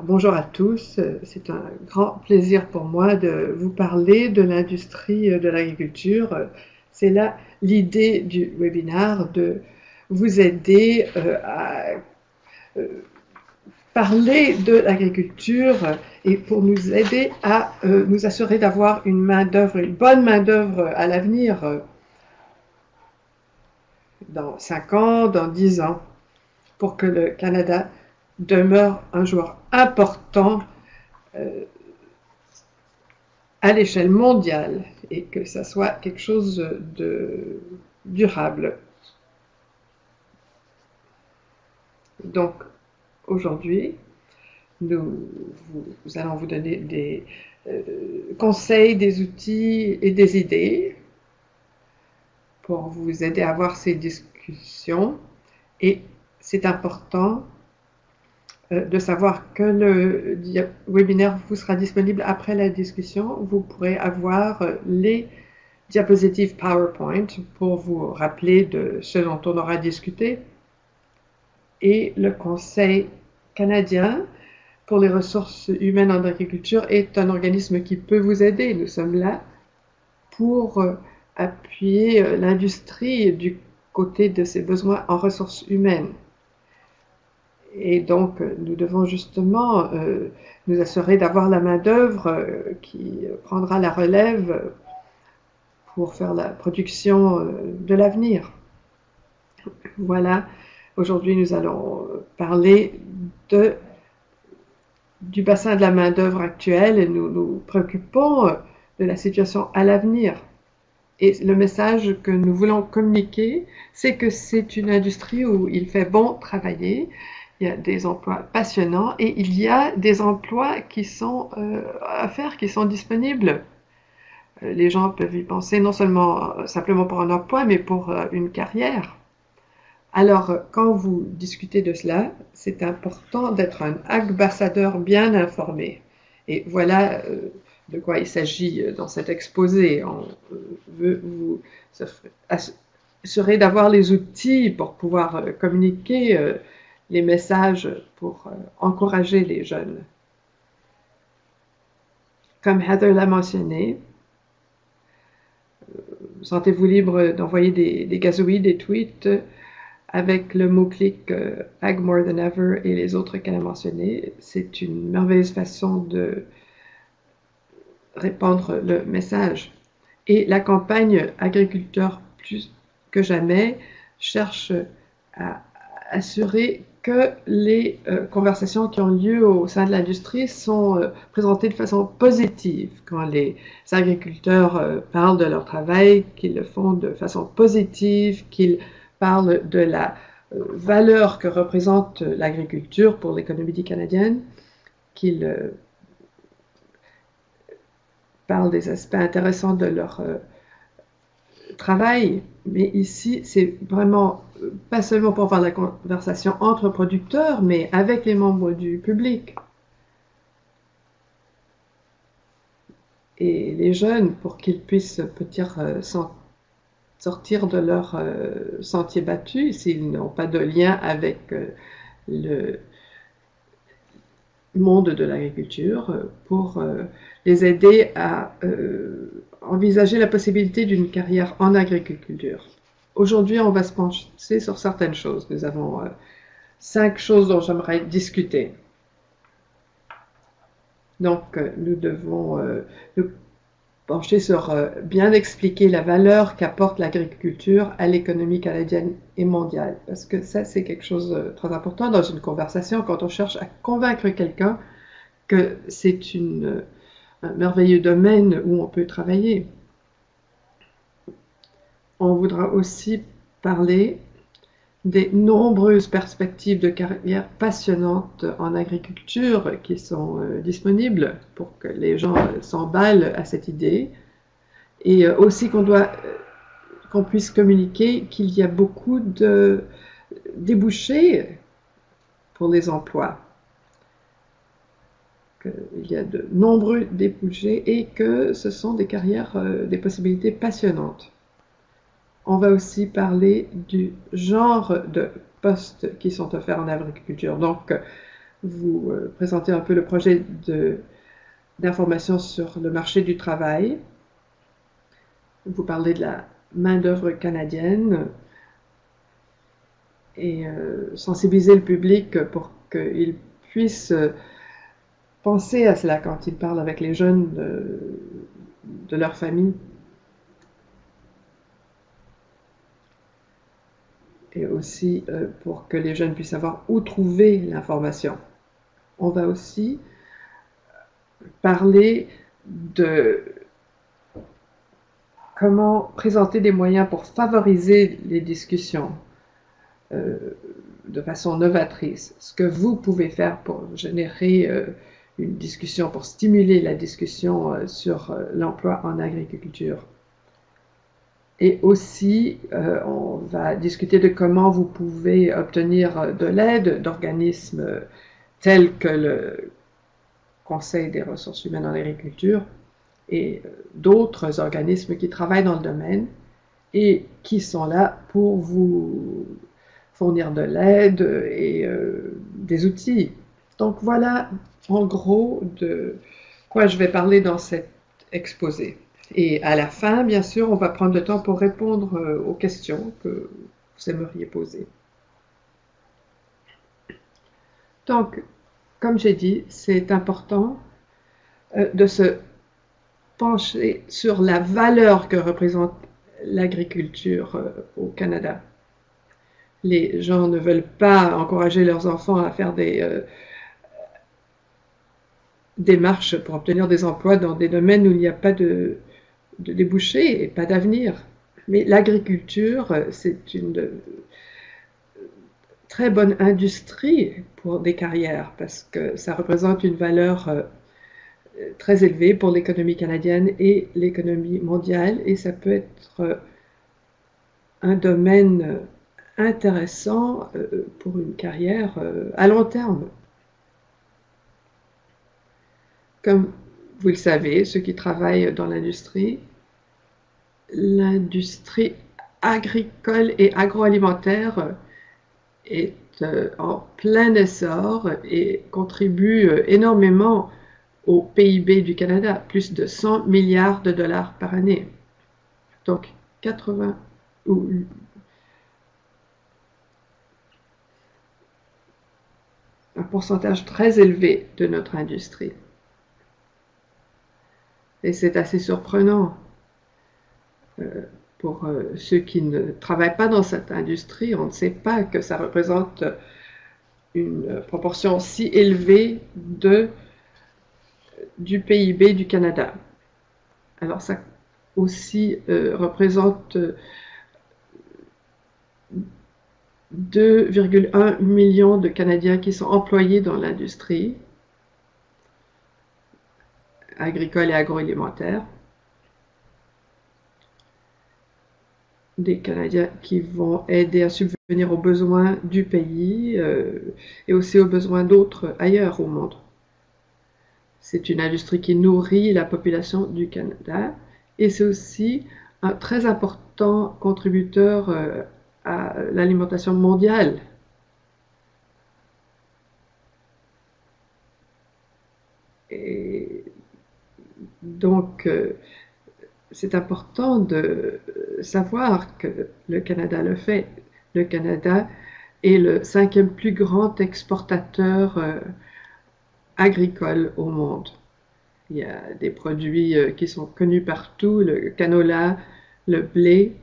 Alors bonjour à tous, c'est un grand plaisir pour moi de vous parler de l'industrie de l'agriculture. C'est là l'idée du webinaire, de vous aider à parler de l'agriculture et pour nous aider à nous assurer d'avoir une main-d'œuvre, une bonne main-d'œuvre à l'avenir, dans 5 ans, dans 10 ans, pour que le Canada demeure un joueur important à l'échelle mondiale et que ça soit quelque chose de durable. Donc aujourd'hui, nous allons vous donner des conseils, des outils et des idées pour vous aider à avoir ces discussions. Et c'est important de savoir que le webinaire vous sera disponible après la discussion. Vous pourrez avoir les diapositives PowerPoint pour vous rappeler de ce dont on aura discuté. Et le Conseil canadien pour les ressources humaines en agriculture est un organisme qui peut vous aider. Nous sommes là pour appuyer l'industrie du côté de ses besoins en ressources humaines. Et donc, nous devons justement nous assurer d'avoir la main-d'œuvre qui prendra la relève pour faire la production de l'avenir. Voilà, aujourd'hui nous allons parler du bassin de la main-d'œuvre actuelle et nous nous préoccupons de la situation à l'avenir. Et le message que nous voulons communiquer, c'est que c'est une industrie où il fait bon travailler. Il y a des emplois passionnants et il y a des emplois qui sont à faire, qui sont disponibles. Les gens peuvent y penser non seulement simplement pour un emploi, mais pour une carrière. Alors, quand vous discutez de cela, c'est important d'être un ambassadeur bien informé. Et voilà de quoi il s'agit dans cet exposé. On veut vous assurer d'avoir les outils pour pouvoir communiquer les messages pour encourager les jeunes. Comme Heather l'a mentionné, sentez-vous libre d'envoyer des gazouilles, des tweets avec le mot-clic Ag More Than Ever et les autres qu'elle a mentionnés. C'est une merveilleuse façon de répandre le message. Et la campagne Agriculteurs plus que jamais cherche à assurer que les conversations qui ont lieu au sein de l'industrie sont présentées de façon positive. Quand les agriculteurs parlent de leur travail, qu'ils le font de façon positive, qu'ils parlent de la valeur que représente l'agriculture pour l'économie canadienne, qu'ils parlent des aspects intéressants de leur travail, mais ici, c'est vraiment pas seulement pour faire la conversation entre producteurs, mais avec les membres du public. Et les jeunes, pour qu'ils puissent peut-être sortir de leur sentier battu, s'ils n'ont pas de lien avec le monde de l'agriculture, pour les aider à envisager la possibilité d'une carrière en agriculture. Aujourd'hui, on va se pencher sur certaines choses. Nous avons 5 choses dont j'aimerais discuter. Donc, nous devons nous pencher sur bien expliquer la valeur qu'apporte l'agriculture à l'économie canadienne et mondiale. Parce que ça, c'est quelque chose de très important dans une conversation quand on cherche à convaincre quelqu'un que c'est un merveilleux domaine où on peut travailler. On voudra aussi parler des nombreuses perspectives de carrière passionnantes en agriculture qui sont disponibles pour que les gens s'emballent à cette idée. Et aussi qu'on puisse communiquer qu'il y a beaucoup de débouchés pour les emplois. Qu'il y a de nombreux débouchés et que ce sont des carrières, des possibilités passionnantes. On va aussi parler du genre de postes qui sont offerts en agriculture. Donc, vous présenter un peu le projet d'information sur le marché du travail. Vous parlez de la main-d'œuvre canadienne et sensibiliser le public pour qu'il puisse penser à cela quand il parle avec les jeunes de leur famille. Et aussi pour que les jeunes puissent savoir où trouver l'information. On va aussi parler de comment présenter des moyens pour favoriser les discussions de façon novatrice. Ce que vous pouvez faire pour générer une discussion, pour stimuler la discussion sur l'emploi en agriculture. Et aussi, on va discuter de comment vous pouvez obtenir de l'aide d'organismes tels que le Conseil des ressources humaines en agriculture et d'autres organismes qui travaillent dans le domaine et qui sont là pour vous fournir de l'aide et des outils. Donc voilà en gros de quoi je vais parler dans cet exposé. Et à la fin, bien sûr, on va prendre le temps pour répondre aux questions que vous aimeriez poser. Donc, comme j'ai dit, c'est important de se pencher sur la valeur que représente l'agriculture au Canada. Les gens ne veulent pas encourager leurs enfants à faire des démarches pour obtenir des emplois dans des domaines où il n'y a pas de débouchés et pas d'avenir. Mais l'agriculture, c'est une très bonne industrie pour des carrières parce que ça représente une valeur très élevée pour l'économie canadienne et l'économie mondiale et ça peut être un domaine intéressant pour une carrière à long terme. Comme vous le savez, ceux qui travaillent dans l'industrie agricole et agroalimentaire est en plein essor et contribue énormément au PIB du Canada, plus de 100 milliards de dollars par année. Donc 80 ou un pourcentage très élevé de notre industrie. Et c'est assez surprenant pour ceux qui ne travaillent pas dans cette industrie. On ne sait pas que ça représente une proportion si élevée du PIB du Canada. Alors ça aussi représente 2,1 millions de Canadiens qui sont employés dans l'industrie agricole et agroalimentaire. Des Canadiens qui vont aider à subvenir aux besoins du pays et aussi aux besoins d'autres ailleurs au monde. C'est une industrie qui nourrit la population du Canada et c'est aussi un très important contributeur à l'alimentation mondiale. Et donc, c'est important de savoir que le Canada le fait. Le Canada est le 5e plus grand exportateur agricole au monde. Il y a des produits qui sont connus partout, le canola, le blé,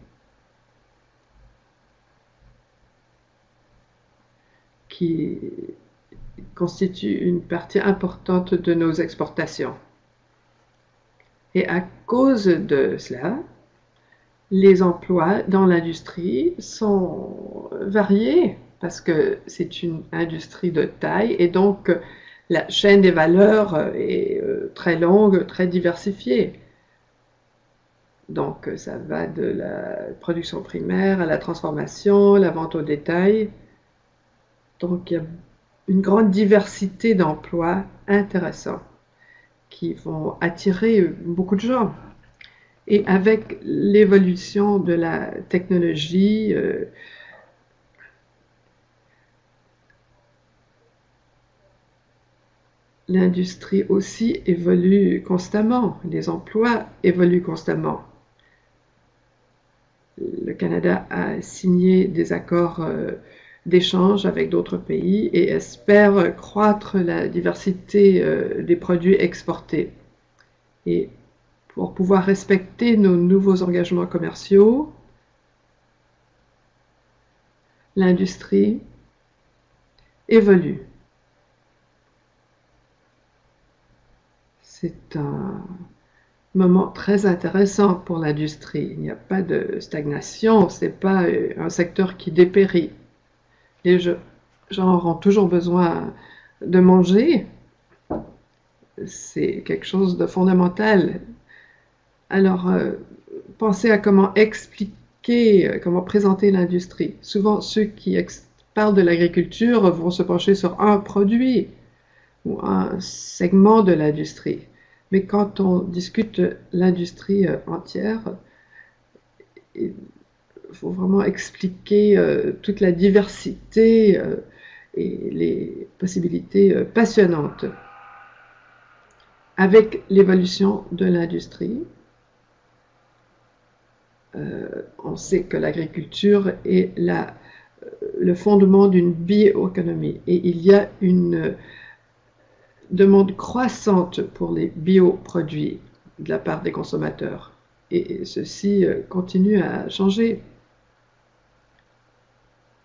qui constituent une partie importante de nos exportations. Et à cause de cela, les emplois dans l'industrie sont variés parce que c'est une industrie de taille et donc la chaîne des valeurs est très longue, très diversifiée. Donc ça va de la production primaire à la transformation, la vente au détail. Donc il y a une grande diversité d'emplois intéressants qui vont attirer beaucoup de gens. Et avec l'évolution de la technologie, l'industrie aussi évolue constamment, les emplois évoluent constamment. Le Canada a signé des accords d'échange avec d'autres pays et espère croître la diversité des produits exportés. Et pour pouvoir respecter nos nouveaux engagements commerciaux, l'industrie évolue. C'est un moment très intéressant pour l'industrie. Il n'y a pas de stagnation, ce n'est pas un secteur qui dépérit. Les gens auront toujours besoin de manger. C'est quelque chose de fondamental. Alors, pensez à comment expliquer, comment présenter l'industrie. Souvent, ceux qui parlent de l'agriculture vont se pencher sur un produit ou un segment de l'industrie. Mais quand on discute l'industrie entière, il faut vraiment expliquer toute la diversité et les possibilités passionnantes. Avec l'évolution de l'industrie, on sait que l'agriculture est le fondement d'une bioéconomie et il y a une demande croissante pour les bioproduits de la part des consommateurs. Et ceci continue à changer.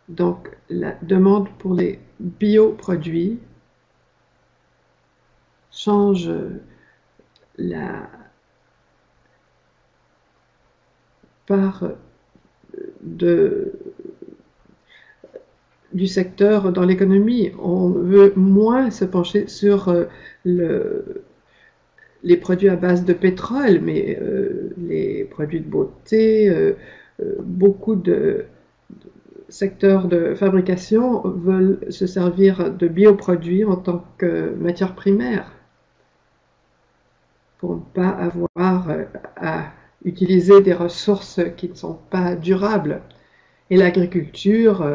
Donc, la demande pour les bioproduits change la part du secteur dans l'économie. On veut moins se pencher sur les produits à base de pétrole, mais les produits de beauté, beaucoup de secteurs de fabrication veulent se servir de bioproduits en tant que matière première pour ne pas avoir à utiliser des ressources qui ne sont pas durables. Et l'agriculture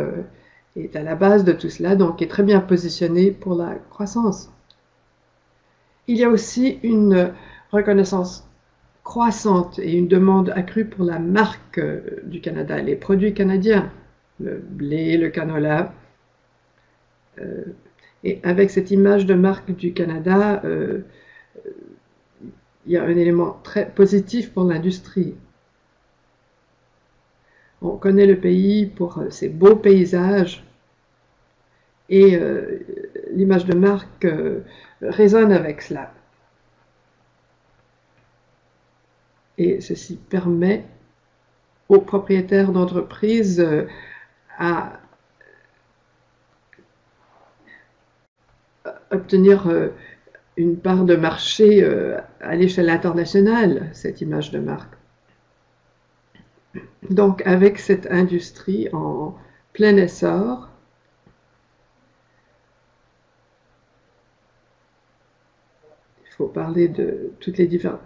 est à la base de tout cela, donc est très bien positionnée pour la croissance. Il y a aussi une reconnaissance croissante et une demande accrue pour la marque du Canada, les produits canadiens, le blé, le canola. Et avec cette image de marque du Canada, il y a un élément très positif pour l'industrie. On connaît le pays pour ses beaux paysages et l'image de marque résonne avec cela. Et ceci permet aux propriétaires d'entreprises à obtenir une part de marché à l'échelle internationale, cette image de marque. Donc, avec cette industrie en plein essor, il faut parler de toutes les différentes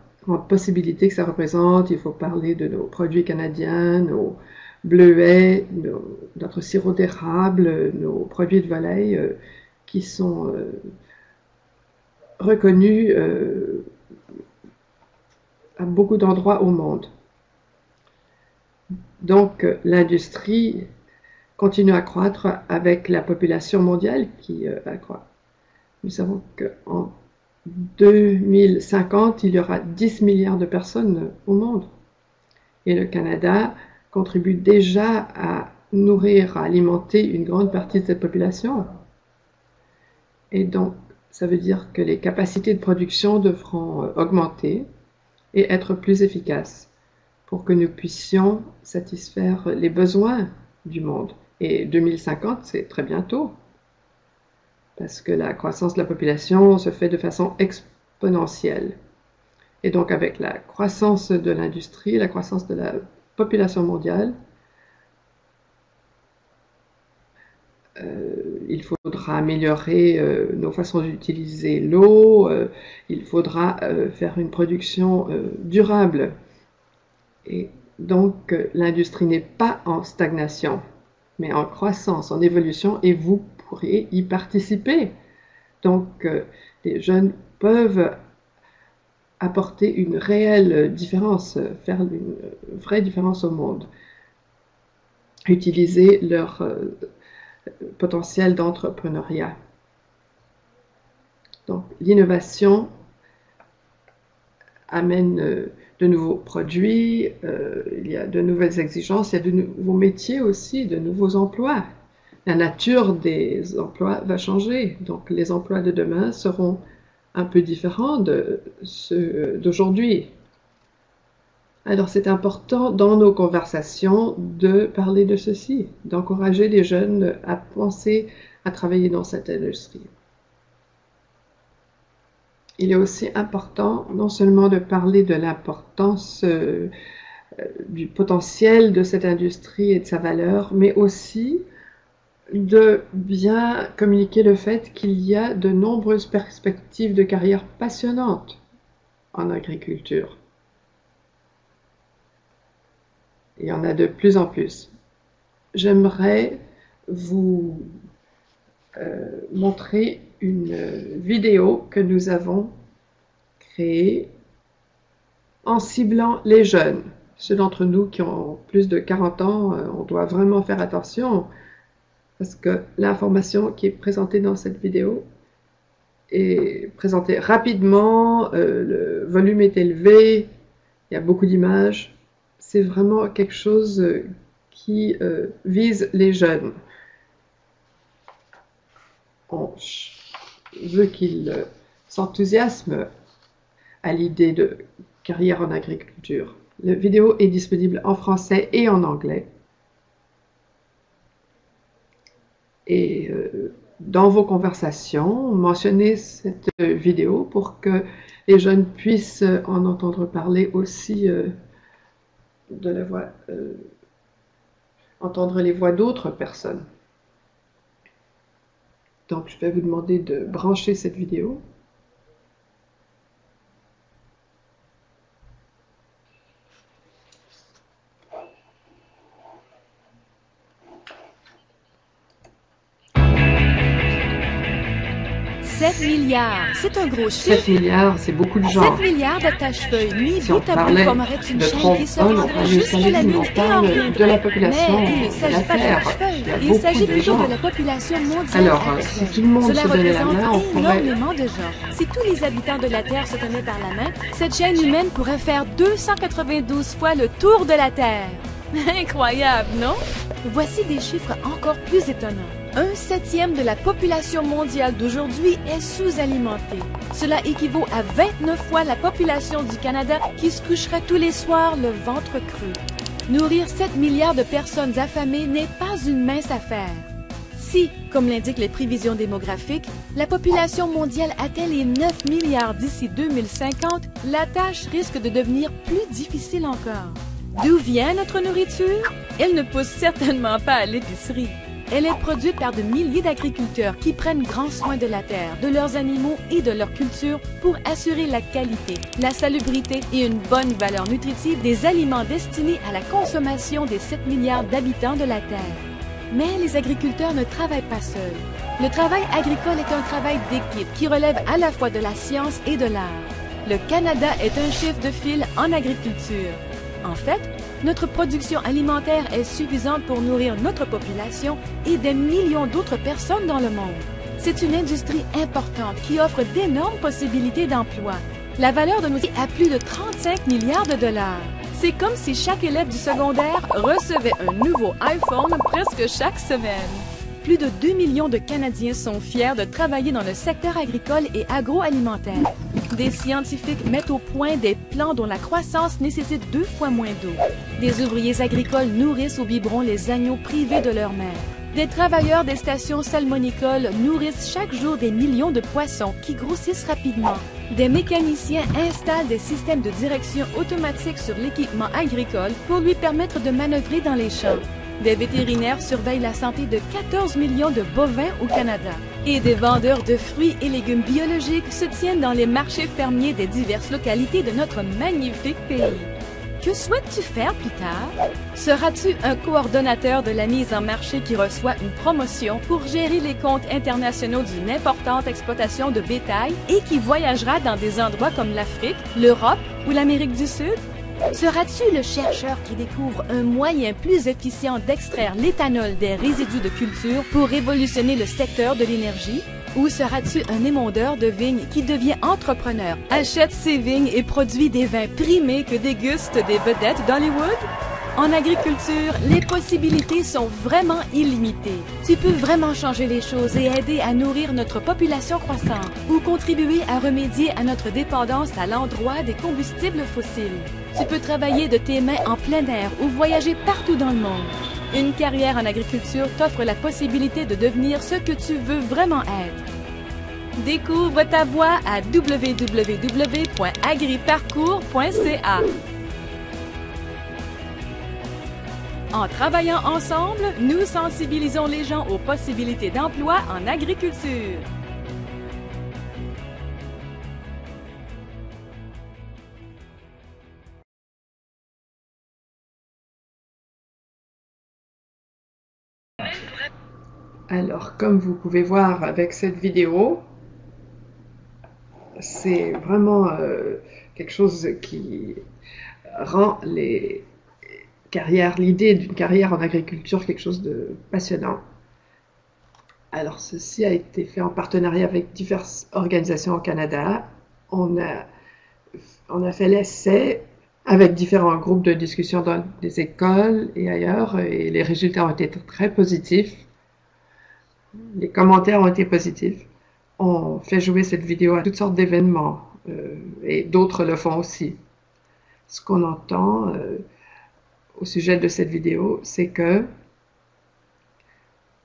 possibilités que ça représente. Il faut parler de nos produits canadiens, nos bleuets, notre sirop d'érable, nos produits de volaille qui sont reconnus à beaucoup d'endroits au monde. Donc, l'industrie continue à croître avec la population mondiale qui accroît. Nous savons qu'en 2050, il y aura 10 milliards de personnes au monde. Et le Canada contribue déjà à nourrir, à alimenter une grande partie de cette population. Et donc, ça veut dire que les capacités de production devront augmenter et être plus efficaces pour que nous puissions satisfaire les besoins du monde. Et 2050, c'est très bientôt, parce que la croissance de la population se fait de façon exponentielle. Et donc avec la croissance de l'industrie, la croissance de la population mondiale, il faudra améliorer nos façons d'utiliser l'eau, il faudra faire une production durable. Et donc l'industrie n'est pas en stagnation, mais en croissance, en évolution, et vous pourrez y participer Donc, les jeunes peuvent apporter une réelle différence, faire une vraie différence au monde, utiliser leur potentiel d'entrepreneuriat. Donc, l'innovation amène de nouveaux produits, il y a de nouvelles exigences, il y a de nouveaux métiers aussi, de nouveaux emplois. La nature des emplois va changer, donc les emplois de demain seront un peu différents de ceux d'aujourd'hui. Alors c'est important dans nos conversations de parler de ceci, d'encourager les jeunes à penser à travailler dans cette industrie. Il est aussi important non seulement de parler de l'importance du potentiel de cette industrie et de sa valeur, mais aussi de bien communiquer le fait qu'il y a de nombreuses perspectives de carrière passionnantes en agriculture. Il y en a de plus en plus. J'aimerais vous montrer une vidéo que nous avons créée en ciblant les jeunes. Ceux d'entre nous qui ont plus de 40 ans, on doit vraiment faire attention parce que l'information qui est présentée dans cette vidéo est présentée rapidement, le volume est élevé, il y a beaucoup d'images. C'est vraiment quelque chose qui vise les jeunes. On veut qu'ils s'enthousiasment à l'idée de carrière en agriculture. La vidéo est disponible en français et en anglais. Et dans vos conversations, mentionnez cette vidéo pour que les jeunes puissent en entendre parler aussi de la voix, entendre les voix d'autres personnes. Donc, je vais vous demander de brancher cette vidéo. C'est un gros chiffre. 7 milliards, c'est beaucoup de gens. 7 milliards d'attache-feuilles mis Si on bout à bout parlait formeraient une de chaîne qui se rendrait jusqu'à la Lune on et en parle de la population Mais il ne de s'agit la pas Terre. d'attache-feuilles, Il y a il beaucoup s'agit de plutôt gens. de la population mondiale Alors, actuelle. si tout le monde Cela se donnait la représente main, on pourrait... énormément de gens. Si tous les habitants de la Terre se tenaient par la main, cette chaîne humaine pourrait faire 292 fois le tour de la Terre. Incroyable, non? Voici des chiffres encore plus étonnants. 1/7 de la population mondiale d'aujourd'hui est sous-alimentée. Cela équivaut à 29 fois la population du Canada qui se coucherait tous les soirs le ventre creux. Nourrir 7 milliards de personnes affamées n'est pas une mince affaire. Si, comme l'indiquent les prévisions démographiques, la population mondiale atteint les 9 milliards d'ici 2050, la tâche risque de devenir plus difficile encore. D'où vient notre nourriture? Elle ne pousse certainement pas à l'épicerie. Elle est produite par de milliers d'agriculteurs qui prennent grand soin de la terre, de leurs animaux et de leur culture pour assurer la qualité, la salubrité et une bonne valeur nutritive des aliments destinés à la consommation des 7 milliards d'habitants de la Terre. Mais les agriculteurs ne travaillent pas seuls. Le travail agricole est un travail d'équipe qui relève à la fois de la science et de l'art. Le Canada est un chef de file en agriculture. En fait, notre production alimentaire est suffisante pour nourrir notre population et des millions d'autres personnes dans le monde. C'est une industrie importante qui offre d'énormes possibilités d'emploi. La valeur de nos pays a plus de 35 milliards de dollars. C'est comme si chaque élève du secondaire recevait un nouveau iPhone presque chaque semaine. Plus de 2 millions de Canadiens sont fiers de travailler dans le secteur agricole et agroalimentaire. Des scientifiques mettent au point des plants dont la croissance nécessite 2 fois moins d'eau. Des ouvriers agricoles nourrissent au biberon les agneaux privés de leur mère. Des travailleurs des stations salmonicoles nourrissent chaque jour des millions de poissons qui grossissent rapidement. Des mécaniciens installent des systèmes de direction automatique sur l'équipement agricole pour lui permettre de manœuvrer dans les champs. Des vétérinaires surveillent la santé de 14 millions de bovins au Canada. Et des vendeurs de fruits et légumes biologiques se tiennent dans les marchés fermiers des diverses localités de notre magnifique pays. Que souhaites-tu faire plus tard? Seras-tu un coordonnateur de la mise en marché qui reçoit une promotion pour gérer les comptes internationaux d'une importante exploitation de bétail et qui voyagera dans des endroits comme l'Afrique, l'Europe ou l'Amérique du Sud? Seras-tu le chercheur qui découvre un moyen plus efficient d'extraire l'éthanol des résidus de culture pour révolutionner le secteur de l'énergie? Ou seras-tu un émondeur de vignes qui devient entrepreneur, achète ses vignes et produit des vins primés que dégustent des vedettes d'Hollywood? En agriculture, les possibilités sont vraiment illimitées. Tu peux vraiment changer les choses et aider à nourrir notre population croissante ou contribuer à remédier à notre dépendance à l'endroit des combustibles fossiles. Tu peux travailler de tes mains en plein air ou voyager partout dans le monde. Une carrière en agriculture t'offre la possibilité de devenir ce que tu veux vraiment être. Découvre ta voie à www.agriparcours.ca. En travaillant ensemble, nous sensibilisons les gens aux possibilités d'emploi en agriculture. Alors, comme vous pouvez voir avec cette vidéo, c'est vraiment quelque chose qui rend l'idée d'une carrière en agriculture quelque chose de passionnant. Alors, ceci a été fait en partenariat avec diverses organisations au Canada. On a fait l'essai avec différents groupes de discussion dans des écoles et ailleurs, et les résultats ont été très positifs. Les commentaires ont été positifs. On fait jouer cette vidéo à toutes sortes d'événements, et d'autres le font aussi. Ce qu'on entend au sujet de cette vidéo, c'est que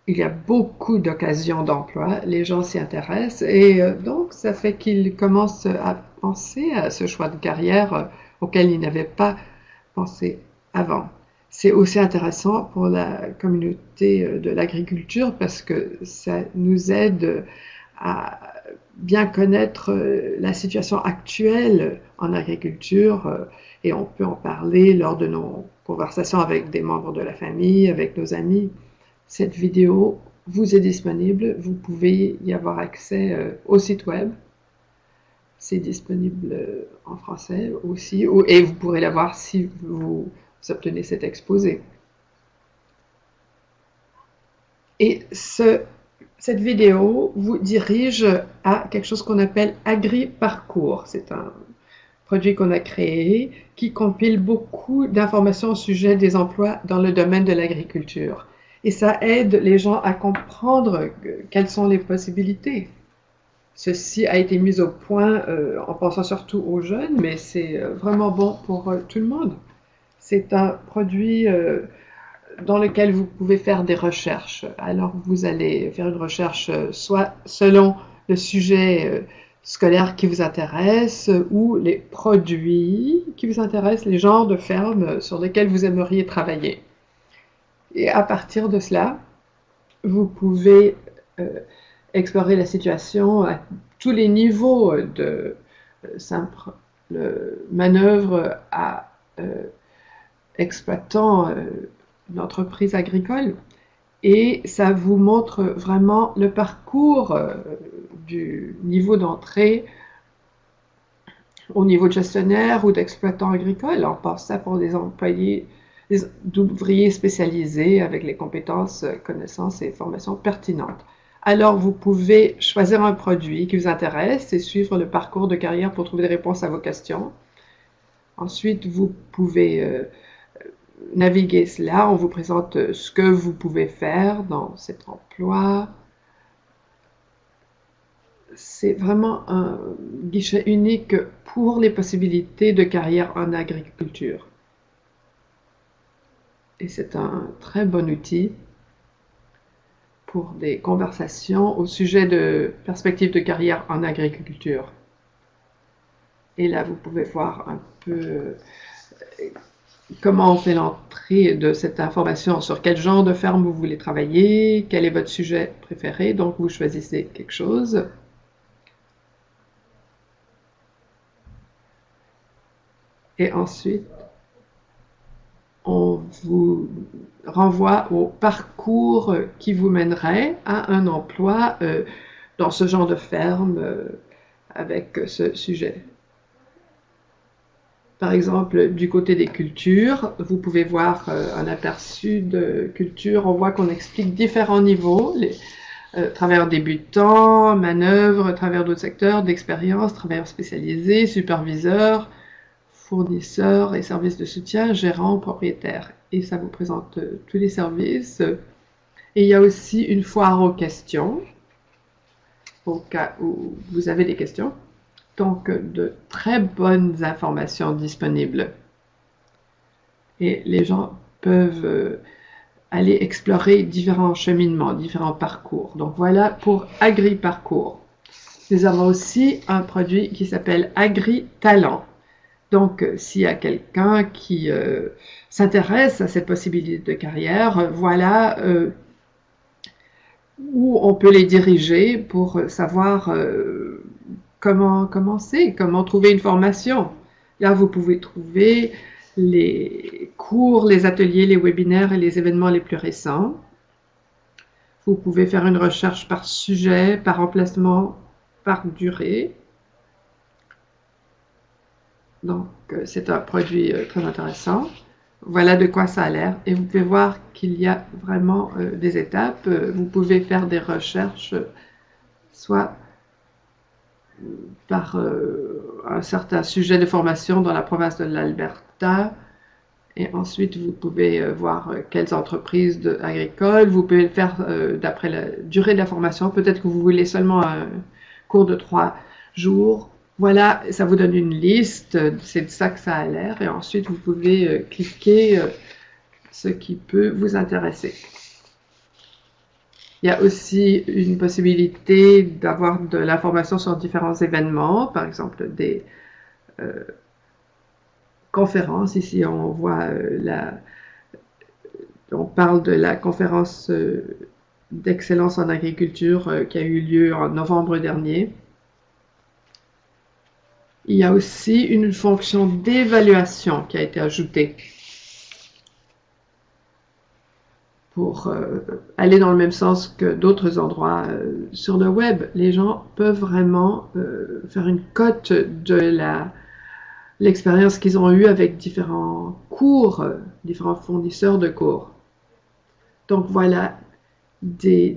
il y a beaucoup d'occasions d'emploi, les gens s'y intéressent, et donc ça fait qu'ils commencent à penser à ce choix de carrière auquel ils n'avaient pas pensé avant. C'est aussi intéressant pour la communauté de l'agriculture parce que ça nous aide à bien connaître la situation actuelle en agriculture et on peut en parler lors de nos conversations avec des membres de la famille, avec nos amis. Cette vidéo vous est disponible, vous pouvez y avoir accès au site web. C'est disponible en français aussi et vous pourrez la voir si vous obtenez cet exposé. Et cette vidéo vous dirige à quelque chose qu'on appelle AgriParcours. C'est un produit qu'on a créé qui compile beaucoup d'informations au sujet des emplois dans le domaine de l'agriculture. Et ça aide les gens à comprendre quelles sont les possibilités. Ceci a été mis au point en pensant surtout aux jeunes, mais c'est vraiment bon pour tout le monde. C'est un produit dans lequel vous pouvez faire des recherches. Alors vous allez faire une recherche soit selon le sujet scolaire qui vous intéresse ou les produits qui vous intéressent, les genres de fermes sur lesquels vous aimeriez travailler. Et à partir de cela, vous pouvez explorer la situation à tous les niveaux de simple manœuvre à exploitant une entreprise agricole. Et ça vous montre vraiment le parcours du niveau d'entrée au niveau de gestionnaire ou d'exploitant agricole. On pense ça pour des employés, d'ouvriers spécialisés avec les compétences, connaissances et formations pertinentes. Alors, vous pouvez choisir un produit qui vous intéresse et suivre le parcours de carrière pour trouver des réponses à vos questions. Ensuite, vous pouvez naviguer cela. On vous présente ce que vous pouvez faire dans cet emploi. C'est vraiment un guichet unique pour les possibilités de carrière en agriculture. Et c'est un très bon outil pour des conversations au sujet de perspectives de carrière en agriculture. Et là, vous pouvez voir un peu comment on fait l'entrée de cette information sur quel genre de ferme vous voulez travailler, quel est votre sujet préféré. Donc, vous choisissez quelque chose. Et ensuite, vous renvoie au parcours qui vous mènerait à un emploi dans ce genre de ferme avec ce sujet. Par exemple, du côté des cultures, vous pouvez voir un aperçu de culture. On voit qu'on explique différents niveaux, les travailleurs débutants, manœuvres, travailleurs d'autres secteurs, d'expérience, travailleurs spécialisés, superviseurs, fournisseurs et services de soutien, gérants, propriétaires. Et ça vous présente tous les services. Et il y a aussi une foire aux questions, au cas où vous avez des questions. Donc, de très bonnes informations disponibles. Et les gens peuvent aller explorer différents cheminements, différents parcours. Donc, voilà pour AgriParcours. Nous avons aussi un produit qui s'appelle AgriTalent. Donc, s'il y a quelqu'un qui s'intéresse à cette possibilité de carrière, voilà où on peut les diriger pour savoir comment commencer, comment trouver une formation. Là, vous pouvez trouver les cours, les ateliers, les webinaires et les événements les plus récents. Vous pouvez faire une recherche par sujet, par emplacement, par durée. Donc, c'est un produit très intéressant. Voilà de quoi ça a l'air. Et vous pouvez voir qu'il y a vraiment des étapes. Vous pouvez faire des recherches, soit par un certain sujet de formation dans la province de l'Alberta. Et ensuite, vous pouvez voir quelles entreprises agricoles. Vous pouvez le faire d'après la durée de la formation. Peut-être que vous voulez seulement un cours de 3 jours. Voilà, ça vous donne une liste. C'est de ça que ça a l'air. Et ensuite, vous pouvez cliquer ce qui peut vous intéresser. Il y a aussi une possibilité d'avoir de l'information sur différents événements, par exemple des conférences. Ici, on voit on parle de la conférence d'excellence en agriculture qui a eu lieu en novembre dernier. Il y a aussi une fonction d'évaluation qui a été ajoutée pour aller dans le même sens que d'autres endroits sur le web. Les gens peuvent vraiment faire une cote de l'expérience qu'ils ont eue avec différents cours, différents fournisseurs de cours. Donc voilà des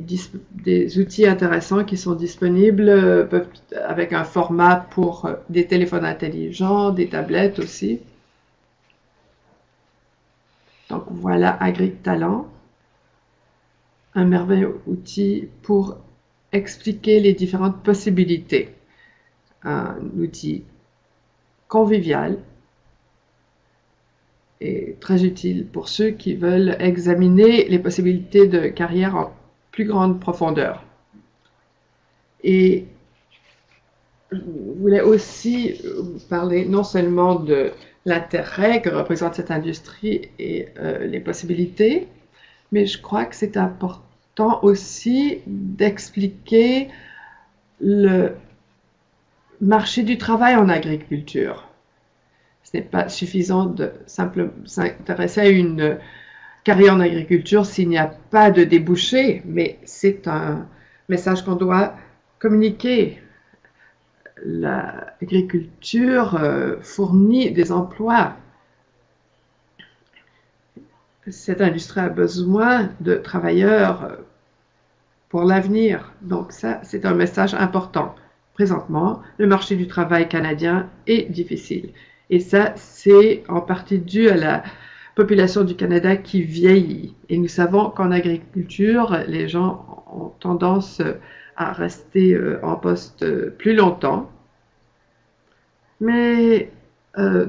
outils intéressants qui sont disponibles avec un format pour des téléphones intelligents, des tablettes aussi. Donc voilà AgriTalent, un merveilleux outil pour expliquer les différentes possibilités. Un outil convivial et très utile pour ceux qui veulent examiner les possibilités de carrière en plus grande profondeur. Et je voulais aussi parler non seulement de l'intérêt que représente cette industrie et les possibilités, mais je crois que c'est important aussi d'expliquer le marché du travail en agriculture. Ce n'est pas suffisant de simplement s'intéresser à une carrière en agriculture s'il n'y a pas de débouchés, mais c'est un message qu'on doit communiquer. L'agriculture fournit des emplois. Cette industrie a besoin de travailleurs pour l'avenir. Donc ça, c'est un message important. Présentement, le marché du travail canadien est difficile. Et ça, c'est en partie dû à la population du Canada qui vieillit. Et nous savons qu'en agriculture, les gens ont tendance à rester en poste plus longtemps. Mais à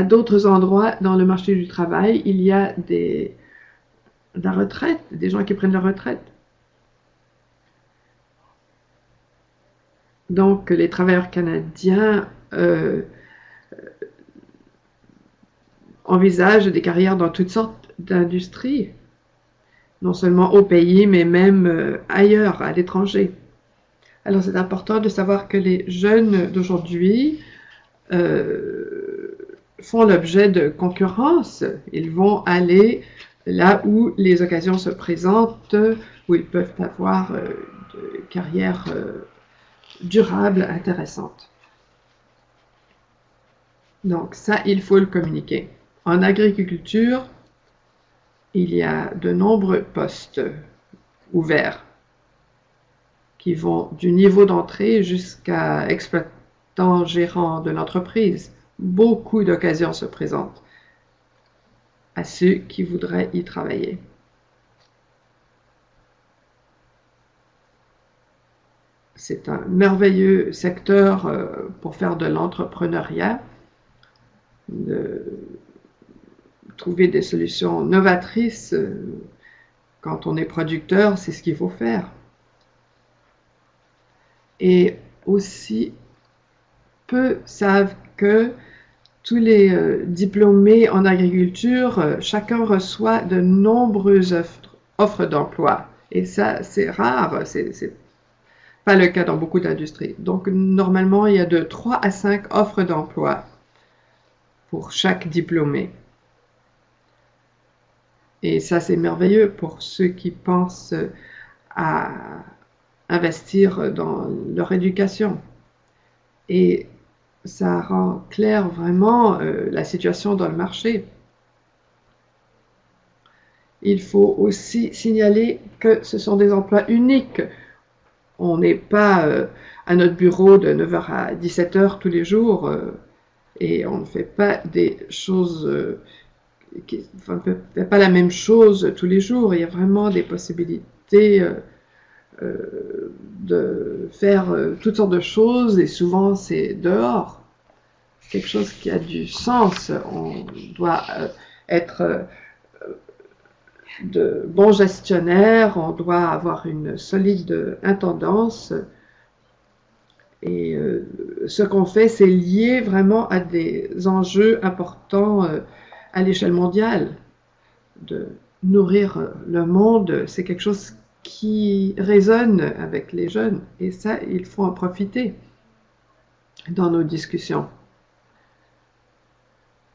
d'autres endroits dans le marché du travail, il y a la retraite, des gens qui prennent la retraite. Donc, les travailleurs canadiens envisagent des carrières dans toutes sortes d'industries, non seulement au pays, mais même ailleurs, à l'étranger. Alors, c'est important de savoir que les jeunes d'aujourd'hui font l'objet de concurrence. Ils vont aller là où les occasions se présentent, où ils peuvent avoir de carrières durables, intéressantes. Donc ça, il faut le communiquer. En agriculture, il y a de nombreux postes ouverts qui vont du niveau d'entrée jusqu'à exploitant gérant de l'entreprise. Beaucoup d'occasions se présentent à ceux qui voudraient y travailler. C'est un merveilleux secteur pour faire de l'entrepreneuriat, de trouver des solutions novatrices. Quand on est producteur, c'est ce qu'il faut faire. Et aussi, peu savent que tous les diplômés en agriculture, chacun reçoit de nombreuses offres d'emploi. Et ça, c'est rare, c'est pas le cas dans beaucoup d'industries. Donc, normalement, il y a de 3 à 5 offres d'emploi pour chaque diplômé. Et ça, c'est merveilleux pour ceux qui pensent à investir dans leur éducation. Et ça rend clair vraiment la situation dans le marché. Il faut aussi signaler que ce sont des emplois uniques. On n'est pas à notre bureau de 9h à 17h tous les jours et on ne fait pas des choses, on ne fait pas la même chose tous les jours. Il y a vraiment des possibilités de faire toutes sortes de choses et souvent c'est dehors. Quelque chose qui a du sens. On doit être de bons gestionnaires, on doit avoir une solide intendance et ce qu'on fait, c'est lié vraiment à des enjeux importants à l'échelle mondiale. De nourrir le monde, c'est quelque chose qui résonne avec les jeunes et ça, il faut en profiter dans nos discussions.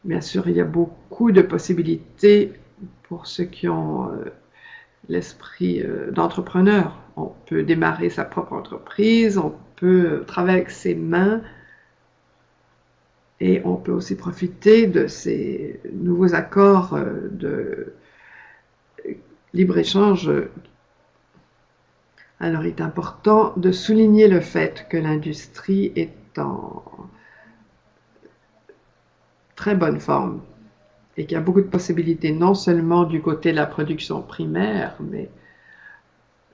Bien sûr, il y a beaucoup de possibilités pour ceux qui ont l'esprit d'entrepreneur. On peut démarrer sa propre entreprise, on peut travailler avec ses mains et on peut aussi profiter de ces nouveaux accords de libre-échange. Alors, il est important de souligner le fait que l'industrie est en très bonne forme et qu'il y a beaucoup de possibilités, non seulement du côté de la production primaire, mais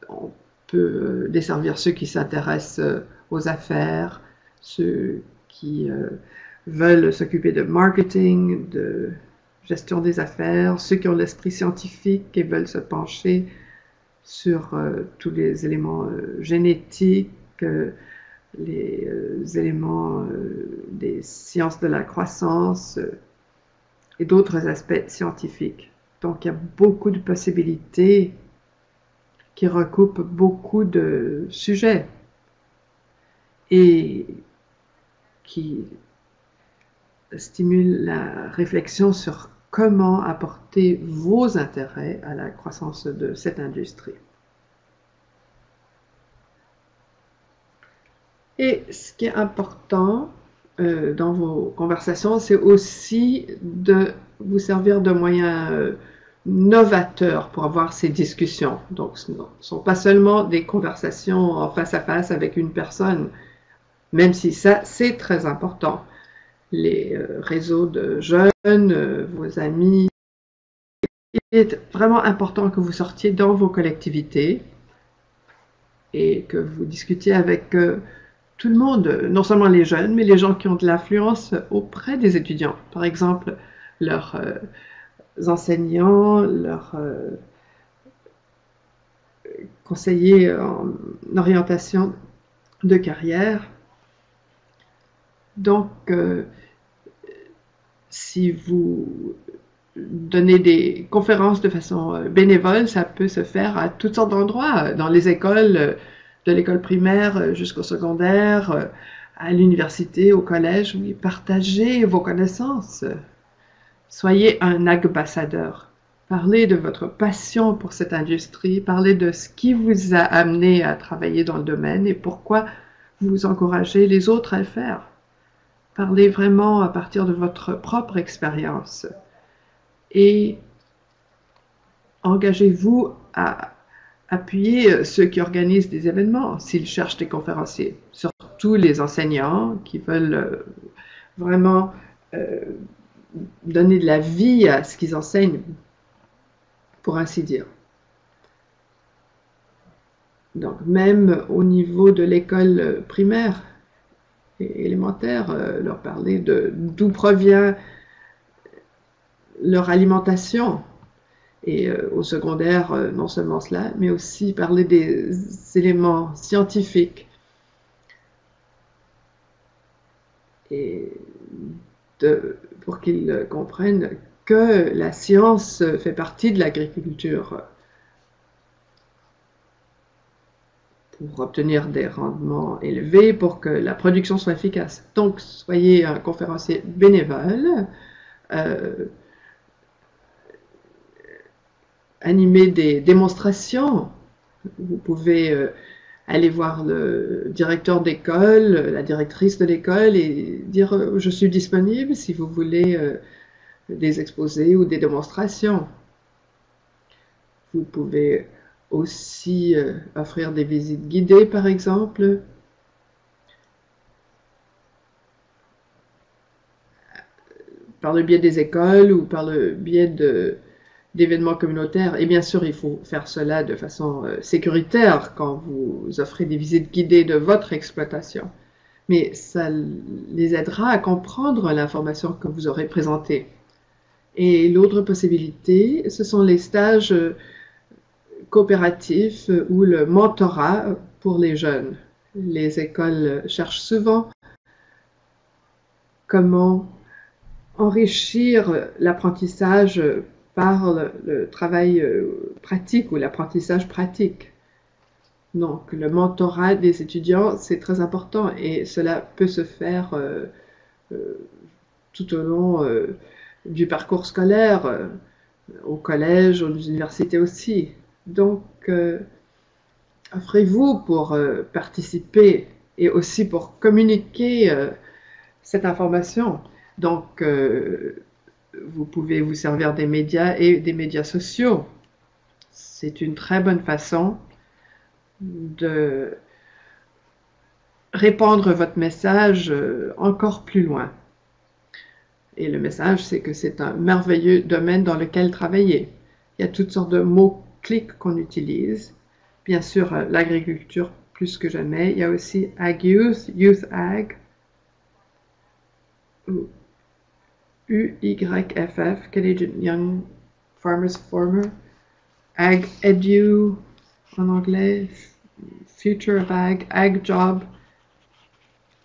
on peut desservir ceux qui s'intéressent aux affaires, ceux qui veulent s'occuper de marketing, de gestion des affaires, ceux qui ont l'esprit scientifique et veulent se pencher sur tous les éléments génétiques, les éléments des sciences de la croissance et d'autres aspects scientifiques. Donc, il y a beaucoup de possibilités qui recoupent beaucoup de sujets et qui stimulent la réflexion sur comment apporter vos intérêts à la croissance de cette industrie. Et ce qui est important dans vos conversations, c'est aussi de vous servir de moyens novateurs pour avoir ces discussions. Donc, ce ne sont pas seulement des conversations en face à face avec une personne, même si ça, c'est très important. Les réseaux de jeunes, vos amis, il est vraiment important que vous sortiez dans vos collectivités et que vous discutiez avec tout le monde, non seulement les jeunes, mais les gens qui ont de l'influence auprès des étudiants. Par exemple, leurs enseignants, leurs conseillers en orientation de carrière. Donc, si vous donnez des conférences de façon bénévole, ça peut se faire à toutes sortes d'endroits, dans les écoles, de l'école primaire jusqu'au secondaire, à l'université, au collège, oui, partagez vos connaissances. Soyez un ambassadeur. Parlez de votre passion pour cette industrie, parlez de ce qui vous a amené à travailler dans le domaine et pourquoi vous encouragez les autres à le faire. Parlez vraiment à partir de votre propre expérience et engagez-vous à appuyer ceux qui organisent des événements s'ils cherchent des conférenciers, surtout les enseignants qui veulent vraiment donner de la vie à ce qu'ils enseignent, pour ainsi dire. Donc, même au niveau de l'école primaire et élémentaire, leur parler d'où provient leur alimentation. Et au secondaire, non seulement cela, mais aussi parler des éléments scientifiques et pour qu'ils comprennent que la science fait partie de l'agriculture pour obtenir des rendements élevés, pour que la production soit efficace. Donc, soyez un conférencier bénévole, animer des démonstrations. Vous pouvez aller voir le directeur d'école, la directrice de l'école et dire « Je suis disponible si vous voulez des exposés ou des démonstrations ». Vous pouvez aussi offrir des visites guidées, par exemple. Par le biais des écoles ou par le biais d'événements communautaires. Et bien sûr, il faut faire cela de façon sécuritaire quand vous offrez des visites guidées de votre exploitation. Mais ça les aidera à comprendre l'information que vous aurez présentée. Et l'autre possibilité, ce sont les stages coopératifs ou le mentorat pour les jeunes. Les écoles cherchent souvent comment enrichir l'apprentissage par le travail pratique ou l'apprentissage pratique. Donc, le mentorat des étudiants, c'est très important et cela peut se faire tout au long du parcours scolaire, au collège, aux universités aussi. Donc, offrez-vous pour participer et aussi pour communiquer cette information. Donc, vous pouvez vous servir des médias et des médias sociaux. C'est une très bonne façon de répandre votre message encore plus loin. Et le message, c'est que c'est un merveilleux domaine dans lequel travailler. Il y a toutes sortes de mots-clics qu'on utilise. Bien sûr, l'agriculture plus que jamais. Il y a aussi Ag Youth, Youth Ag, UYFF, Canadian Young Farmers Forum, Ag Edu en anglais, Future of Ag, Ag Job.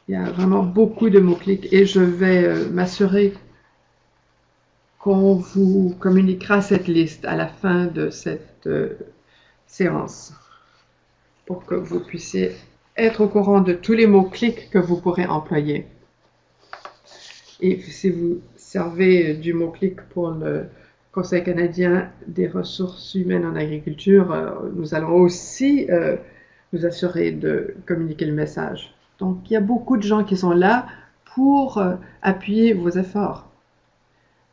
Il y a vraiment beaucoup de mots-clics et je vais m'assurer qu'on vous communiquera cette liste à la fin de cette séance pour que vous puissiez être au courant de tous les mots-clics que vous pourrez employer. Et si vous servez du mot-clic pour le Conseil canadien des ressources humaines en agriculture, nous allons aussi nous assurer de communiquer le message. Donc, il y a beaucoup de gens qui sont là pour appuyer vos efforts.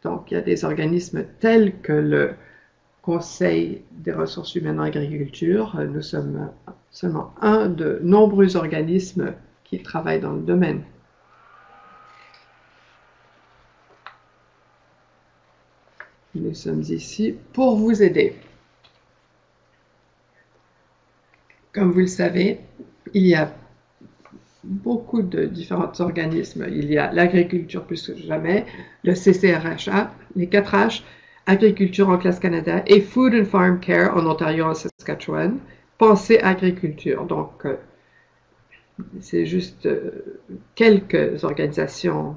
Donc, il y a des organismes tels que le Conseil des ressources humaines en agriculture. Nous sommes seulement un de nombreux organismes qui travaillent dans le domaine. Nous sommes ici pour vous aider. Comme vous le savez, il y a beaucoup de différents organismes. Il y a l'agriculture plus que jamais, le CCRHA, les 4H, Agriculture en classe Canada et Food and Farm Care en Ontario, en Saskatchewan. Pensez agriculture. Donc, c'est juste quelques organisations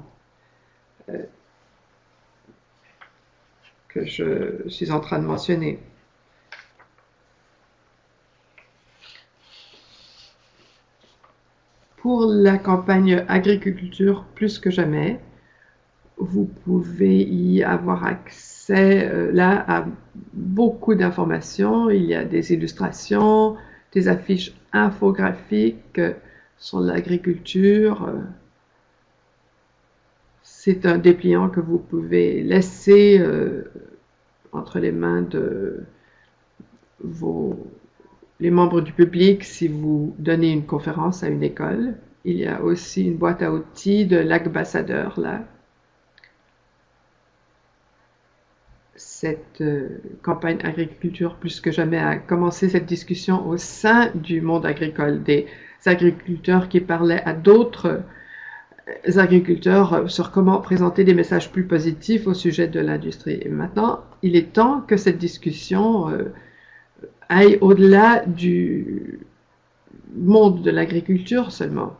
que je suis en train de mentionner. pour la campagne agriculture plus que jamais. Vous pouvez y avoir accès là à beaucoup d'informations. Il y a des illustrations, des affiches infographiques sur l'agriculture. C'est un dépliant que vous pouvez laisser entre les mains de les membres du public si vous donnez une conférence à une école. Il y a aussi une boîte à outils de l'ambassadeur là. Cette campagne agriculture plus que jamais a commencé cette discussion au sein du monde agricole, des agriculteurs qui parlaient à d'autres agriculteurs sur comment présenter des messages plus positifs au sujet de l'industrie. Et maintenant, il est temps que cette discussion aille au-delà du monde de l'agriculture seulement.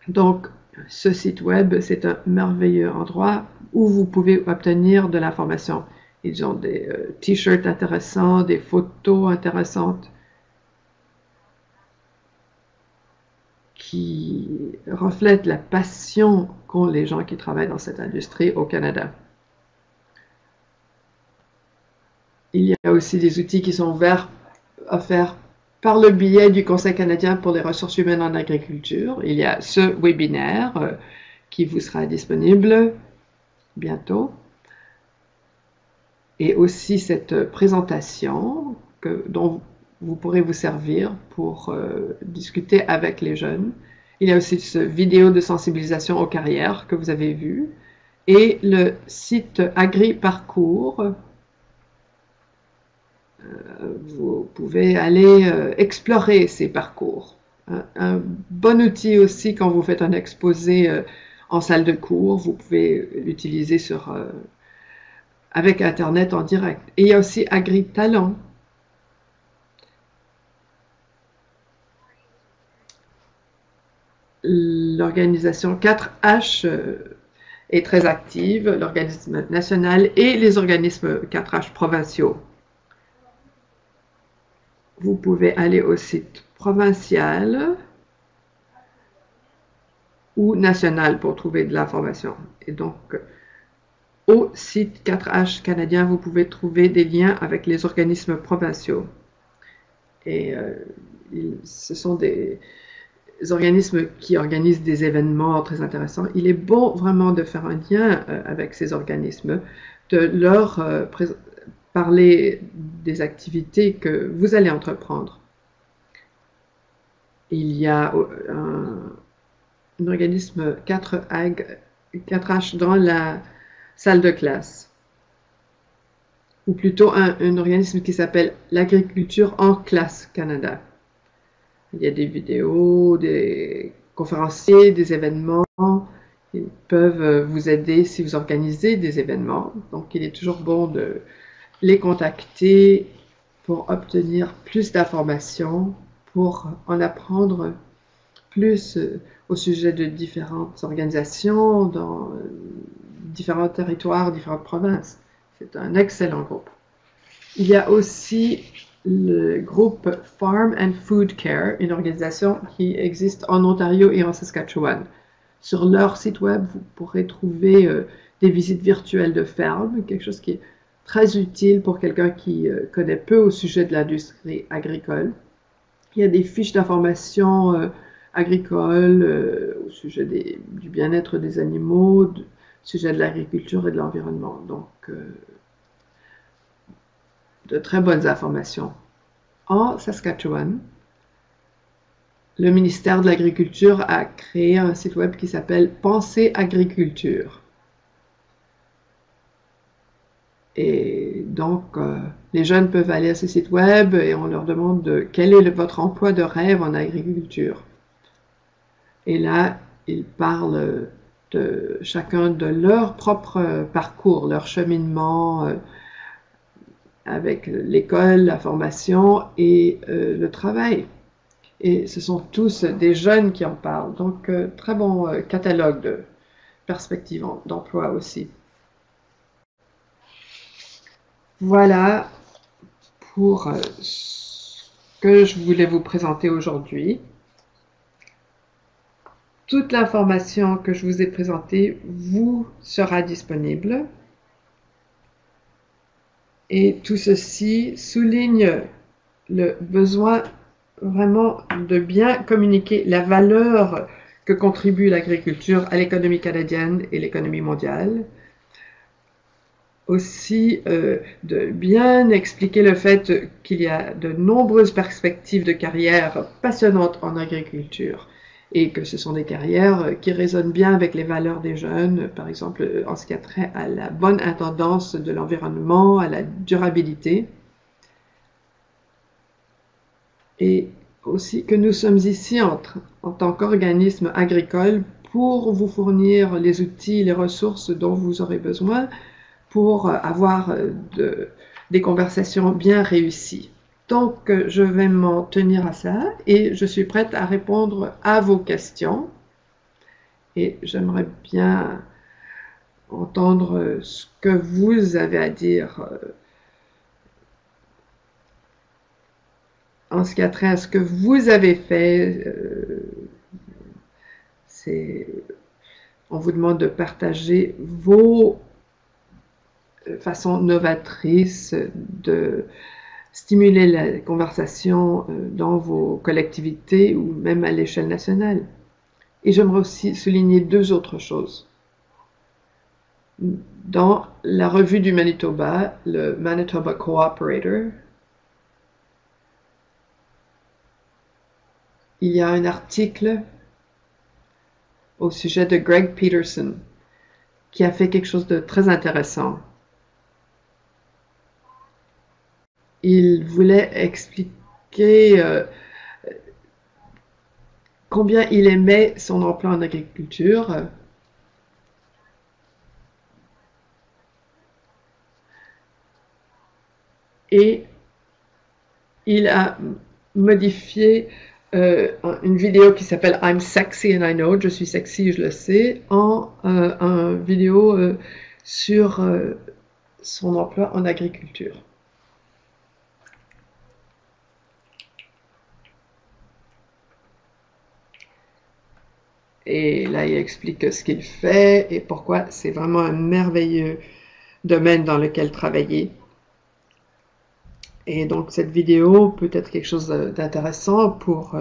Donc, ce site web, c'est un merveilleux endroit où vous pouvez obtenir de l'information. Ils ont des t-shirts intéressants, des photos intéressantes qui reflètent la passion qu'ont les gens qui travaillent dans cette industrie au Canada. Il y a aussi des outils qui sont offerts par le biais du Conseil canadien pour les ressources humaines en agriculture. Il y a ce webinaire qui vous sera disponible bientôt. Et aussi cette présentation dont vous pourrez vous servir pour discuter avec les jeunes. Il y a aussi ce vidéo de sensibilisation aux carrières que vous avez vu. Et le site AgriParcours. Vous pouvez aller explorer ces parcours. Un bon outil aussi quand vous faites un exposé en salle de cours, vous pouvez l'utiliser avec Internet en direct. Et il y a aussi AgriTalent. L'organisation 4H est très active, l'organisme national et les organismes 4H provinciaux. Vous pouvez aller au site provincial ou national pour trouver de l'information. Et donc, au site 4H canadien, vous pouvez trouver des liens avec les organismes provinciaux. Et ce sont des organismes qui organisent des événements très intéressants. Il est bon vraiment de faire un lien avec ces organismes, de leur parler des activités que vous allez entreprendre. Il y a un organisme 4H dans la salle de classe, ou plutôt un organisme qui s'appelle l'Agriculture en classe Canada. Il y a des vidéos, des conférenciers, des événements. Ils peuvent vous aider si vous organisez des événements. Donc, il est toujours bon de les contacter pour obtenir plus d'informations, pour en apprendre plus au sujet de différentes organisations dans différents territoires, différentes provinces. C'est un excellent groupe. Il y a aussi le groupe Farm and Food Care, une organisation qui existe en Ontario et en Saskatchewan. Sur leur site web, vous pourrez trouver des visites virtuelles de ferme, quelque chose qui est très utile pour quelqu'un qui connaît peu au sujet de l'industrie agricole. Il y a des fiches d'information agricoles au sujet du bien-être des animaux, au sujet de l'agriculture et de l'environnement. Donc, de très bonnes informations. En Saskatchewan, le ministère de l'Agriculture a créé un site web qui s'appelle Pensée Agriculture. Et donc, les jeunes peuvent aller à ce site web et on leur demande quel est votre emploi de rêve en agriculture. Et là, ils parlent de chacun de leur propre parcours, leur cheminement avec l'école, la formation et le travail. Et ce sont tous des jeunes qui en parlent. Donc, très bon catalogue de perspectives d'emploi aussi. Voilà pour que je voulais vous présenter aujourd'hui. Toute l'information que je vous ai présentée vous sera disponible. Et tout ceci souligne le besoin vraiment de bien communiquer la valeur que contribue l'agriculture à l'économie canadienne et l'économie mondiale. Aussi, de bien expliquer le fait qu'il y a de nombreuses perspectives de carrière passionnantes en agriculture et que ce sont des carrières qui résonnent bien avec les valeurs des jeunes, par exemple en ce qui a trait à la bonne intendance de l'environnement, à la durabilité. Et aussi que nous sommes ici en tant qu'organisme agricole pour vous fournir les outils, les ressources dont vous aurez besoin pour avoir des conversations bien réussies. Donc, je vais m'en tenir à ça et je suis prête à répondre à vos questions. Et j'aimerais bien entendre ce que vous avez à dire en ce qui a trait à ce que vous avez fait. On vous demande de partager vos façons novatrices de stimuler la conversation dans vos collectivités ou même à l'échelle nationale. Et j'aimerais aussi souligner deux autres choses. Dans la revue du Manitoba, le Manitoba Cooperator, il y a un article au sujet de Greg Peterson qui a fait quelque chose de très intéressant. Il voulait expliquer combien il aimait son emploi en agriculture. Et il a modifié une vidéo qui s'appelle I'm sexy and I know it, je suis sexy, je le sais, en une vidéo sur son emploi en agriculture. Et là, il explique ce qu'il fait et pourquoi c'est vraiment un merveilleux domaine dans lequel travailler. Et donc, cette vidéo peut être quelque chose d'intéressant pour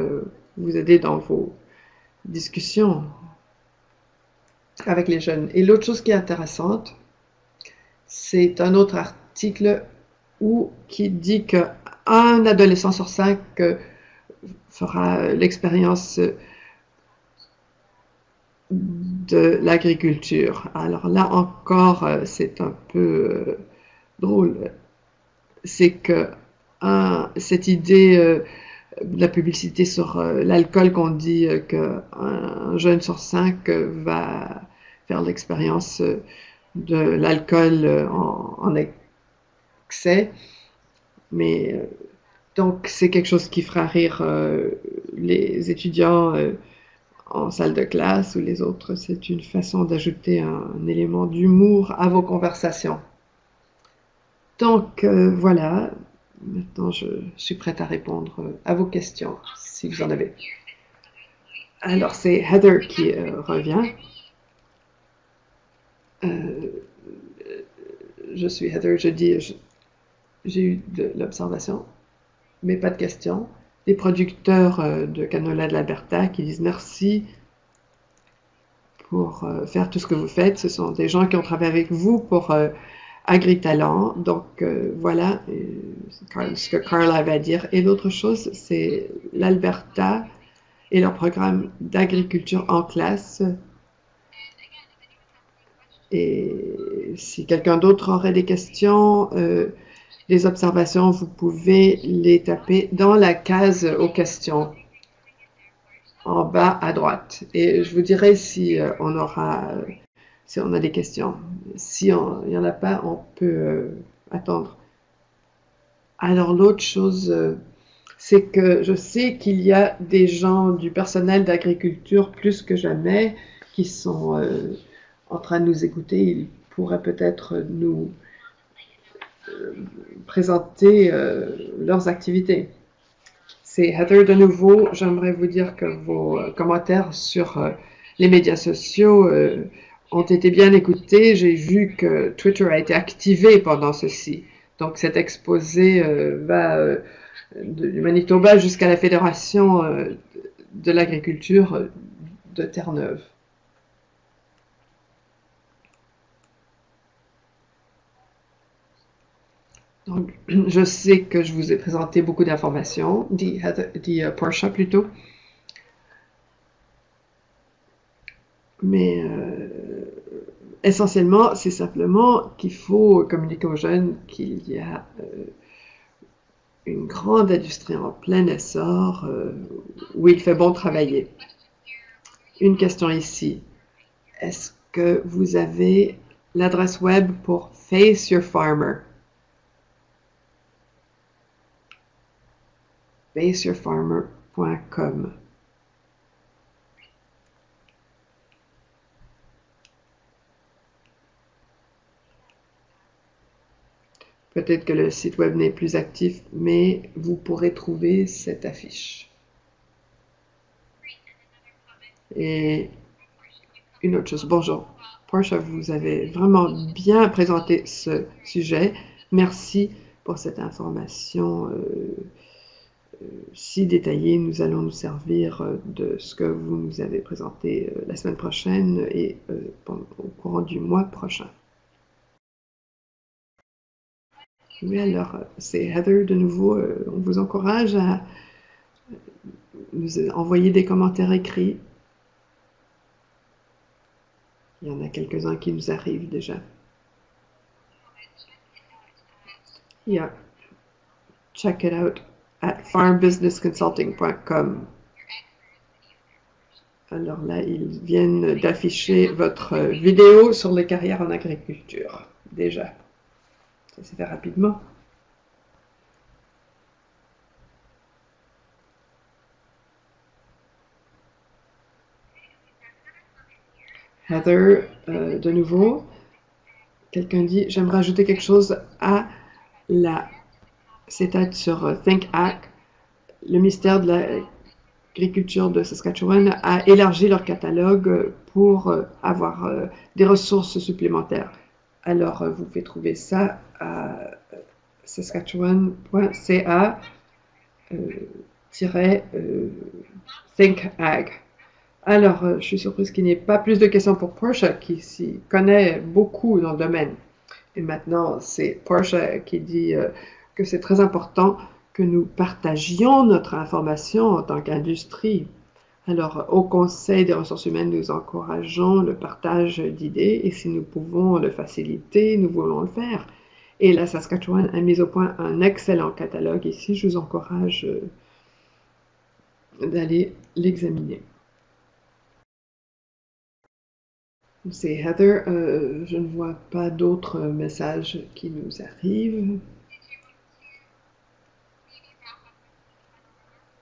vous aider dans vos discussions avec les jeunes. Et l'autre chose qui est intéressante, c'est un autre article qui dit qu'un adolescent sur 5 fera l'expérience de l'agriculture. Alors là encore, c'est un peu drôle. C'est que cette idée de la publicité sur l'alcool qu'on dit qu'un jeune sur 5 va faire l'expérience de l'alcool en excès. Mais donc c'est quelque chose qui fera rire les étudiants en salle de classe ou les autres. C'est une façon d'ajouter un élément d'humour à vos conversations. Donc voilà, maintenant je suis prête à répondre à vos questions, si vous en avez. Alors c'est Heather qui revient. Je suis Heather, je dis, j'ai eu de l'observation, mais pas de questions. Des producteurs de canola de l'Alberta qui disent merci pour faire tout ce que vous faites. Ce sont des gens qui ont travaillé avec vous pour AgriTalent. Donc voilà ce que Carla avait à dire. Et l'autre chose, c'est l'Alberta et leur programme d'agriculture en classe. Et si quelqu'un d'autre aurait des questions, les observations, vous pouvez les taper dans la case aux questions en bas à droite. Et je vous dirai si on a des questions. Si il n'y en a pas, on peut attendre. Alors l'autre chose, c'est que je sais qu'il y a des gens du personnel d'agriculture plus que jamais qui sont en train de nous écouter. Ils pourraient peut-être nous présenter leurs activités. c'est Heather de nouveau. J'aimerais vous dire que vos commentaires sur les médias sociaux ont été bien écoutés. J'ai vu que Twitter a été activé pendant ceci. Donc cet exposé va du Manitoba jusqu'à la Fédération de l'agriculture de Terre-Neuve. Donc, je sais que je vous ai présenté beaucoup d'informations, dit Portia plutôt, mais essentiellement, c'est simplement qu'il faut communiquer aux jeunes qu'il y a une grande industrie en plein essor où il fait bon travailler. Une question ici. Est-ce que vous avez l'adresse web pour Face Your Farmer? faceyourfarmer.com. Peut-être que le site web n'est plus actif, mais vous pourrez trouver cette affiche. Et une autre chose. Bonjour. Portia, vous avez vraiment bien présenté ce sujet. Merci pour cette information si détaillée. Nous allons nous servir de ce que vous nous avez présenté la semaine prochaine et au courant du mois prochain. Oui, alors, c'est Heather de nouveau. On vous encourage à nous envoyer des commentaires écrits. Il y en a quelques-uns qui nous arrivent déjà. Yeah. Check it out at farmbusinessconsulting.com. Alors là, ils viennent d'afficher votre vidéo sur les carrières en agriculture, déjà. Ça s'est fait rapidement. Heather, de nouveau, quelqu'un dit, j'aimerais ajouter quelque chose à la CETAD sur ThinkAg. Le ministère de l'Agriculture de Saskatchewan a élargi leur catalogue pour avoir des ressources supplémentaires. Alors, vous pouvez trouver ça à saskatchewan.ca-ThinkAg. Alors, je suis surprise qu'il n'y ait pas plus de questions pour Portia, qui s'y connaît beaucoup dans le domaine. Et maintenant, c'est Portia qui dit que c'est très important que nous partagions notre information en tant qu'industrie. Alors, au Conseil des ressources humaines, nous encourageons le partage d'idées et si nous pouvons le faciliter, nous voulons le faire. Et la Saskatchewan a mis au point un excellent catalogue ici. Je vous encourage d'aller l'examiner. C'est Heather. Je ne vois pas d'autres messages qui nous arrivent.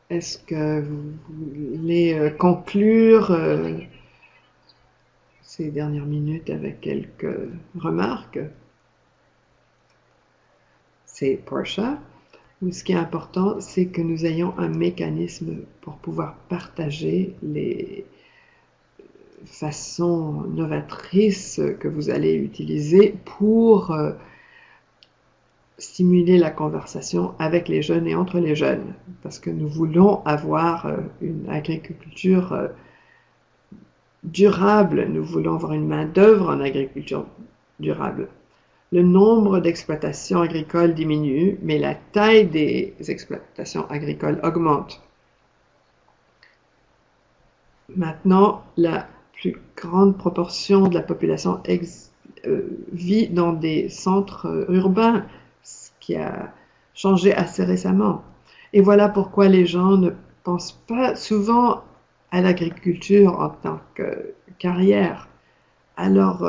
Est-ce que vous voulez conclure ces dernières minutes avec quelques remarques? C'est Portia. Ce qui est important, c'est que nous ayons un mécanisme pour pouvoir partager les façons novatrices que vous allez utiliser pour stimuler la conversation avec les jeunes et entre les jeunes, parce que nous voulons avoir une agriculture durable, nous voulons avoir une main-d'œuvre en agriculture durable. Le nombre d'exploitations agricoles diminue, mais la taille des exploitations agricoles augmente. Maintenant, la plus grande proportion de la population vit dans des centres urbains, ce qui a changé assez récemment. Et voilà pourquoi les gens ne pensent pas souvent à l'agriculture en tant que carrière. Alors,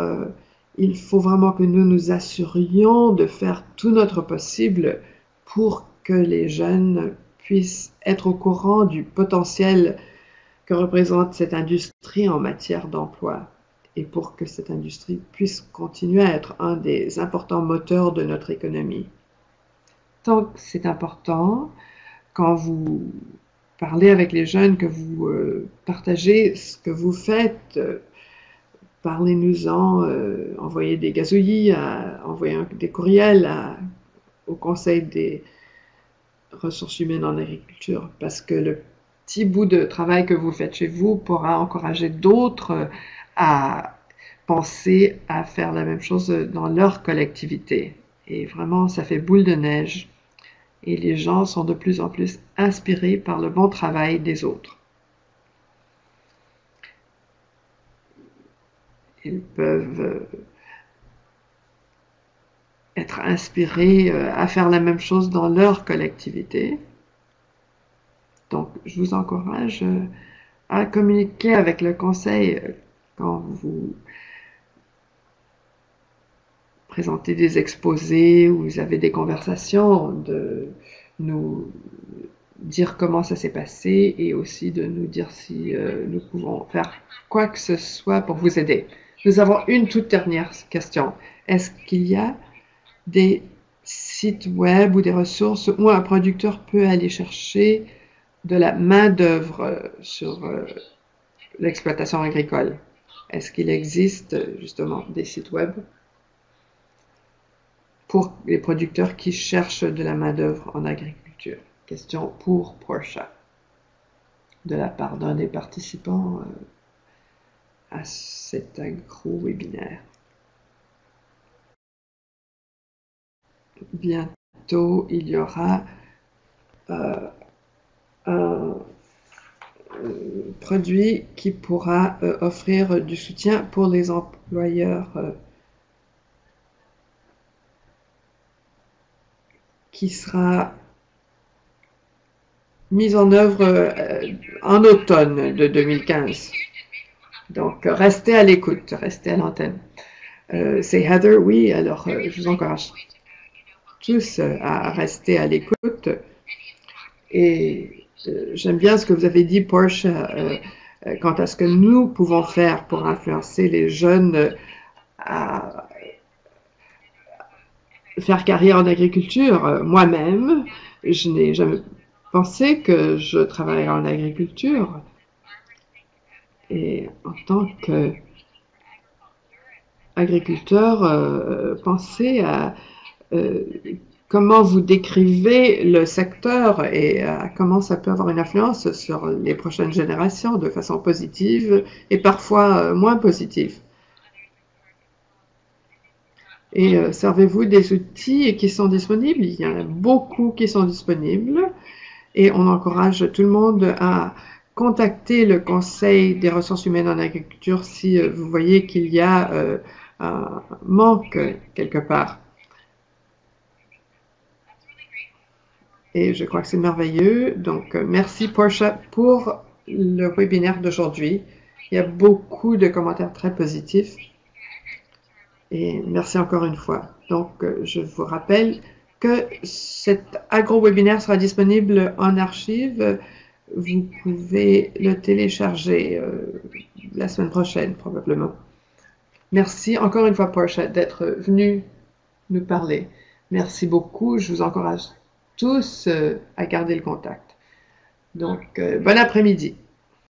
il faut vraiment que nous nous assurions de faire tout notre possible pour que les jeunes puissent être au courant du potentiel que représente cette industrie en matière d'emploi et pour que cette industrie puisse continuer à être un des importants moteurs de notre économie. Donc, c'est important quand vous parlez avec les jeunes, que vous partagez ce que vous faites, parlez-nous-en, envoyez des gazouillis, envoyez des courriels au Conseil des ressources humaines en agriculture, parce que le petit bout de travail que vous faites chez vous pourra encourager d'autres à penser à faire la même chose dans leur collectivité. Et vraiment, ça fait boule de neige. Et les gens sont de plus en plus inspirés par le bon travail des autres. Ils peuvent être inspirés à faire la même chose dans leur collectivité. Donc, je vous encourage à communiquer avec le conseil quand vous présentez des exposés ou vous avez des conversations, de nous dire comment ça s'est passé et aussi de nous dire si nous pouvons faire quoi que ce soit pour vous aider. Nous avons une toute dernière question. Est-ce qu'il y a des sites web ou des ressources où un producteur peut aller chercher de la main-d'œuvre sur l'exploitation agricole? Est-ce qu'il existe justement des sites web pour les producteurs qui cherchent de la main-d'œuvre en agriculture? Question pour Portia, de la part d'un des participants à cet agro-webinaire. Bientôt, il y aura un produit qui pourra offrir du soutien pour les employeurs qui sera mise en œuvre en automne de 2015. Donc, restez à l'écoute, restez à l'antenne. C'est Heather, oui, alors je vous encourage tous à rester à l'écoute. Et j'aime bien ce que vous avez dit, Portia, quant à ce que nous pouvons faire pour influencer les jeunes à faire carrière en agriculture. Moi-même, je n'ai jamais pensé que je travaillerais en agriculture. Et en tant qu'agriculteur, pensez à comment vous décrivez le secteur et comment ça peut avoir une influence sur les prochaines générations de façon positive et parfois moins positive. Et servez-vous des outils qui sont disponibles. Il y en a beaucoup qui sont disponibles et on encourage tout le monde à contacter le Conseil des ressources humaines en agriculture si vous voyez qu'il y a un manque quelque part. Et je crois que c'est merveilleux. Donc, merci Portia pour le webinaire d'aujourd'hui. Il y a beaucoup de commentaires très positifs. Et merci encore une fois. Donc, je vous rappelle que cet agro-webinaire sera disponible en archive. Vous pouvez le télécharger la semaine prochaine, probablement. Merci encore une fois, Portia, d'être venu nous parler. Merci beaucoup. Je vous encourage tous à garder le contact. Donc, bon après-midi.